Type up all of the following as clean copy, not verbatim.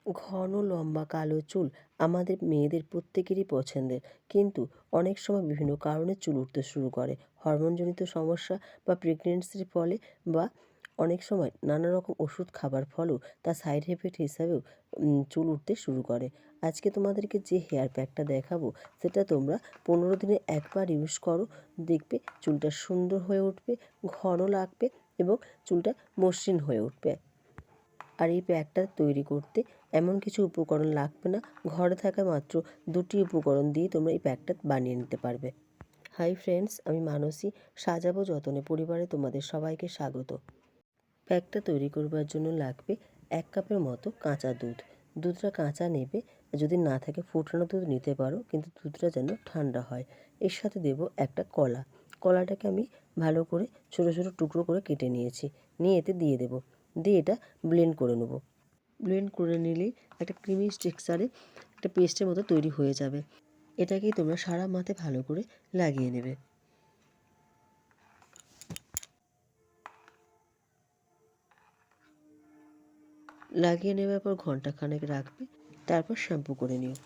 ঘন লম্বা কালো চুল আমাদের মেয়েদের প্রত্যেকেরই পছন্দের, কিন্তু অনেক সময় বিভিন্ন কারণে চুল উঠতে শুরু করে। হরমোনজনিত সমস্যা বা প্রেগনেন্সির ফলে, বা অনেক সময় নানা রকম ওষুধ খাবার ফলেও তার সাইড এফেক্ট হিসাবেও চুল উঠতে শুরু করে। আজকে তোমাদেরকে যে হেয়ার প্যাকটা দেখাবো সেটা তোমরা 15 দিনে একবার ইউজ করো, দেখবে চুলটা সুন্দর হয়ে উঠবে, ঘন লাগবে এবং চুলটা মসৃণ হয়ে উঠবে। আর এই প্যাকটা তৈরি করতে এমন কিছু উপকরণ লাগবে না, ঘরে থাকা মাত্র 2টি উপকরণ দিয়ে তোমরা এই প্যাকটা বানিয়ে নিতে পারবে। হাই ফ্রেন্ডস, আমি মানসী, সাজাবো যতনে পরিবারে তোমাদের সবাইকে স্বাগত। প্যাকটা তৈরি করবার জন্য লাগবে 1 কাপের মতো কাঁচা দুধ। দুধটা কাঁচা নেবে, যদি না থাকে ফুটানো দুধ নিতে পারো, কিন্তু দুধটা যেন ঠান্ডা হয়। এর সাথে দেব একটা কলা। কলাটাকে আমি ভালো করে ছোটো ছোটো টুকরো করে কেটে নিয়েছি, নিয়ে এতে দিয়ে দেবো, দিয়ে এটা ব্লেন্ড করে নেবো। ব্লেন্ড করে নিলেই একটা ক্রিমি টেক্সচারে একটা পেস্টের মতো তৈরি হয়ে যাবে। এটাকেই তোমরা সারা মাথায় ভালো করে লাগিয়ে নেবে। লাগিয়ে নেওয়ার পর ঘন্টাখানেক রাখবে, তারপর শ্যাম্পু করে নিও।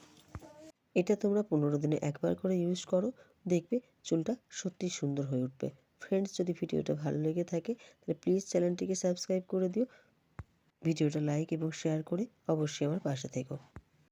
এটা তোমরা 15 দিনে একবার করে ইউজ করো, দেখবে চুলটা সত্যিই সুন্দর হয়ে উঠবে। ফ্রেন্ডস, যদি ভিডিওটা ভালো লেগে থাকে তাহলে প্লিজ চ্যানেলটিকে সাবস্ক্রাইব করে দিও। ভিডিওটা লাইক এবং শেয়ার করে অবশ্যই আমার পাশে থেকো।